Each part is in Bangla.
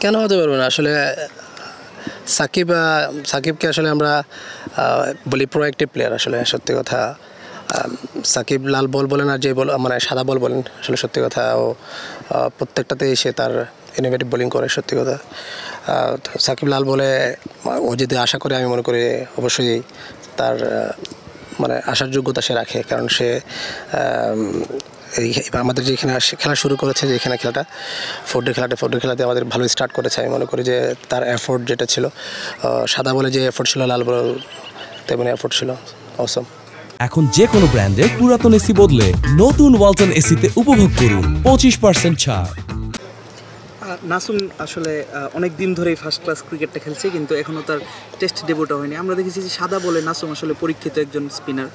কেন হতে পারবে না আসলে সাকিবকে আসলে আমরা বলি প্রোঅ্যাক্টিভ প্লেয়ার আসলে সত্যি কথা সাকিব লাল বল বলেন আর যে বল মানে সাদা বল বলেন আসলে সত্যি কথা ও প্রত্যেকটাতেই সে তার ইনোভেটিভ বোলিং করে সত্যি কথা সাকিব লাল বলে ও যদি আশা করে আমি মনে করি অবশ্যই তার মানে আসার যোগ্যতা সে রাখে কারণ সে এই আমাদের যেখানে খেলা শুরু করেছে যেখানে খেলাটা ফোর ডে খেলাতে আমাদের ভালো স্টার্ট করেছে আমি মনে করি যে তার এফোর্ট যেটা ছিল সাদা বলে যে এফোর্ট ছিল লাল বলে তেমনি এফোর্ট ছিল অসম এখন যে কোনো ব্র্যান্ডের পুরাতন এসি বদলে নতুন ওয়ালটন এসিতে উপভোগ করুন 25% ছাড়। নাসুম আসলে অনেক দিন ধরেই ফার্স্ট ক্লাস ক্রিকেটটা খেলছে কিন্তু এখনও তার টেস্ট ডেবিউটা হয়নি। আমরা দেখেছি যে সাদা বলে নাসুম আসলে পরীক্ষিত একজন স্পিনার,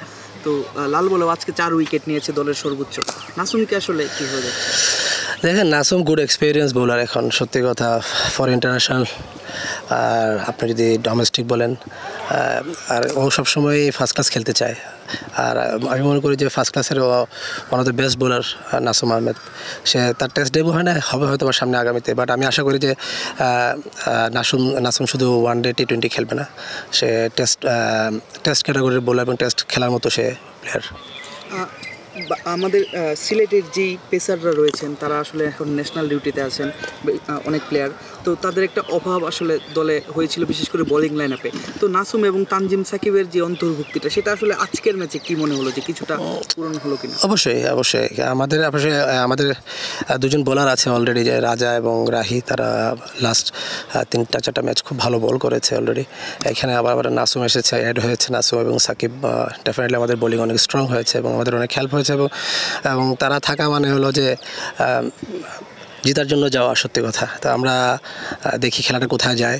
তো লাল বলেও আজকে 4 উইকেট নিয়েছে দলের সর্বোচ্চ। নাসুমকে আসলে কী হয়ে যাচ্ছে? দেখেন নাসুম গুড এক্সপিরিয়েন্স বোলার এখন সত্যি কথা ফর ইন্টারন্যাশনাল, আর আপনি যদি ডোমেস্টিক বলেন আর ও সবসময় ফার্স্ট ক্লাস খেলতে চায় আর আমি মনে করি যে ফার্স্ট ক্লাসের one of the best bowler Nasum Ahmed. সে তার টেস্ট ডেবিউ হয় না হবে হয়তো বা সামনে আগামীতে, বাট আমি আশা করি যে নাসুম শুধু ওয়ানডে T20 খেলবে না, সে টেস্ট ক্যাটাগরির বোলার এবং টেস্ট খেলার মতো সে প্লেয়ার। আমাদের সিলেটের যেই পেসাররা রয়েছেন তারা আসলে এখন ন্যাশনাল ডিউটিতে আছেন অনেক প্লেয়ার, তো তাদের একটা অভাব আসলে দলে হয়েছিল বিশেষ করে বোলিং লাইন আপে। তো নাসুম এবং তানজিম সাকিবের যে অন্তর্ভুক্তিটা সেটা আসলে আজকের ম্যাচে কী মনে হলো যে কিছুটা পূরণ হলো কিনা? অবশ্যই আমাদের দুজন বোলার আছে অলরেডি, যে রাজা এবং রাহি, তারা লাস্ট 3-4টা ম্যাচ খুব ভালো বল করেছে অলরেডি। এখানে আবার নাসুম এসেছে, অ্যাড হয়েছে নাসুম এবং সাকিব, ডেফিনেটলি আমাদের বোলিং অনেক স্ট্রং হয়েছে এবং আমাদের অনেক হেল্প হয়েছে এবং তারা থাকা মানে হলো যে জেতার জন্য যাওয়া সত্যি কথা। তো আমরা দেখি খেলাটা কোথায় যায়,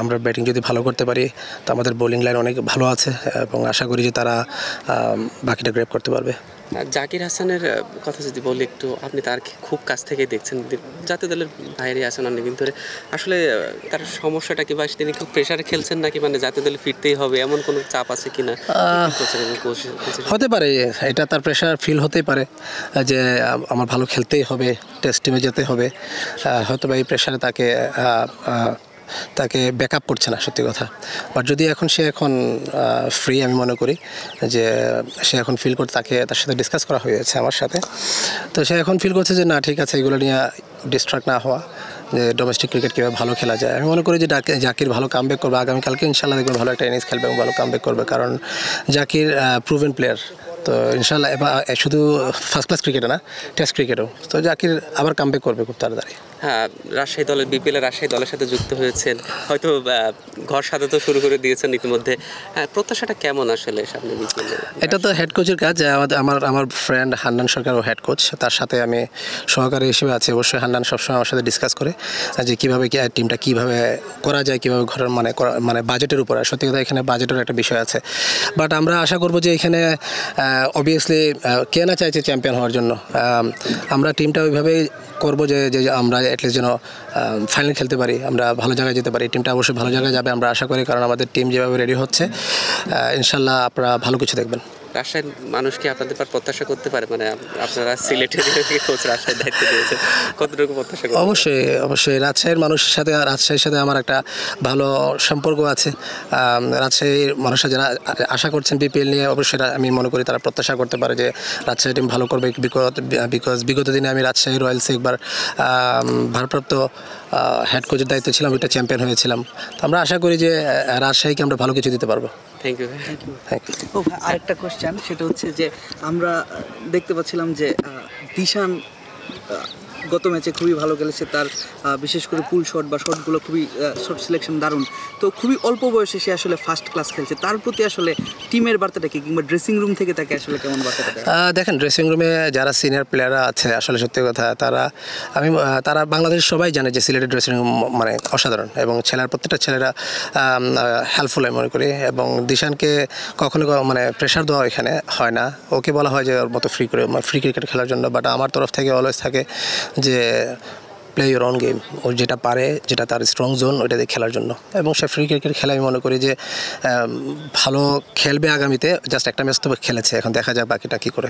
আমরা ব্যাটিং যদি ভালো করতে পারি তো আমাদের বোলিং লাইন অনেক ভালো আছে এবং আশা করি যে তারা বাকিটা গ্র্যাব করতে পারবে। জাকির হাসানের কথা যদি বলি একটু, আপনি তার খুব কাছ থেকে দেখছেন, জাতীয় দলের বাইরে আছেন অনেকদিন ধরে, আসলে তার সমস্যাটা কি বা তিনি খুব প্রেশারে খেলছেন নাকি মানে জাতীয় দলে ফিরতেই হবে এমন কোনো চাপ আছে কিনা? হতে পারে এটা তার প্রেশার ফিল হতেই পারে যে আমার ভালো খেলতেই হবে, টেস্ট টিমে যেতে হবে, হয়তো বা এই প্রেশারে তাকে ব্যাকআপ করছে না সত্যি কথা। বাট যদি সে এখন ফ্রি, আমি মনে করি যে সে এখন ফিল করতে, তার সাথে ডিসকাস করা হয়েছে আমার সাথে, তো সে এখন ফিল করছে যে না ঠিক আছে এগুলো নিয়ে ডিস্ট্রাক্ট না হওয়া, যে ডোমেস্টিক ক্রিকেট কীভাবে ভালো খেলা যায়। আমি মনে করি যে জাকির ভালো কামব্যাক করবে আগামীকালকে ইনশাল্লাহ, দেখবেন ভালো একটা ইনিংস খেলবে এবং ভালো কামব্যাক করবে, কারণ জাকির প্রুভেন প্লেয়ার। তো ইনশাল্লাহ এবার শুধু ফার্স্ট ক্লাস ক্রিকেটে না, টেস্ট ক্রিকেটও তো জাকির আবার কামব্যাক করবে খুব তাড়াতাড়ি। হ্যাঁ, রাজশাহী দলের বিপিএলের রাজশাহী দলের সাথে যুক্ত হয়েছেন, হয়তো ঘর সাজাতে শুরু করে দিয়েছেন ইতিমধ্যে। প্রত্যাশাটা কেমন আসলে সামনে বিপিএলে? এটা তো হেড কোচের কাজ। আমার ফ্রেন্ড হান্নান সরকার ও হেড কোচ, তার সাথে আমি সহকারী হিসেবে আছি। অবশ্যই হান্নান সবসময় আমার সাথে ডিসকাস করে যে কীভাবে টিমটা কীভাবে করা যায়, কীভাবে ঘরের মানে বাজেটের উপরে, সত্যি কথা এখানে বাজেটের একটা বিষয় আছে। বাট আমরা আশা করবো যে এখানে অবভিয়াসলি কে না চাইছে চ্যাম্পিয়ন হওয়ার জন্য, আমরা টিমটা ওইভাবেই করবো যে আমরা অ্যাটলিস্ট যেন ফাইনাল খেলতে পারি, আমরা ভালো জায়গায় যেতে পারি। টিমটা অবশ্যই ভালো জায়গায় যাবে আমরা আশা করি, কারণ আমাদের টিম যেভাবে রেডি হচ্ছে ইনশাল্লাহ আপনারা ভালো কিছু দেখবেন। রাজশাহীর মানুষকে আপনাদের পর প্রত্যাশা করতে পারে, মানে আপনারা সিলেটের কোচ রাজশাহীর দায়িত্ব দিয়েছেন, কতটুকু প্রত্যাশা করতে? অবশ্যই রাজশাহীর মানুষের সাথে আমার একটা ভালো সম্পর্ক আছে। রাজশাহীর মানুষরা যারা আশা করছেন বিপিএল নিয়ে, অবশ্যই আমি মনে করি তারা প্রত্যাশা করতে পারে যে রাজশাহী টিম ভালো করবে, বিকজ বিগত দিনে আমি রাজশাহী রয়্যালসে একবার ভারপ্রাপ্ত হেড কোচের দায়িত্ব ছিলাম, ওইটা চ্যাম্পিয়ন হয়েছিলাম। তো আমরা আশা করি যে রাজশাহীকে আমরা ভালো কিছু দিতে পারবো। Thank you. ও ভাই, আরেকটা কোশ্চেন, সেটা হচ্ছে যে আমরা দেখতে পাচ্ছিলাম যে দিশান গত ম্যাচে খুবই ভালো খেলেছে, তার বিশেষ করে পুল শট বা শটগুলো খুবই শট সিলেকশন দারুণ। তো খুবই অল্প বয়সে সে আসলে ফার্স্ট ক্লাস খেলছে, তার প্রতি আসলে টিমের বার্তাটা কি, কিংবা ড্রেসিং রুম থেকে তাকে আসলে কেমন বার্তাটা? দেখেন ড্রেসিং রুমে যারা সিনিয়র প্লেয়াররা আছে আসলে সত্যি কথা তারা বাংলাদেশের সবাই জানে যে সিলেটের ড্রেসিং রুম মানে অসাধারণ, এবং প্রত্যেকটা ছেলেরা হেল্পফুল আমি মনে করি। এবং দিশানকে কখনো মানে প্রেশার দেওয়া এখানে হয় না, ওকে বলা হয় যে ওর মতো ফ্রি ক্রিকেট খেলার জন্য। বাট আমার তরফ থেকে অলওয়েজ থাকে যে প্লে ইউর অন গেম, ও যেটা পারে, যেটা তার স্ট্রং জোন, ওইটা দিয়ে খেলার জন্য। এবং সে ফ্রি ক্রিকেট খেলা আমি মনে করি যে ভালো খেলবে আগামীতে। জাস্ট একটা ম্যাচ তো খেলেছে, এখন দেখা যাক বাকিটা কী করে।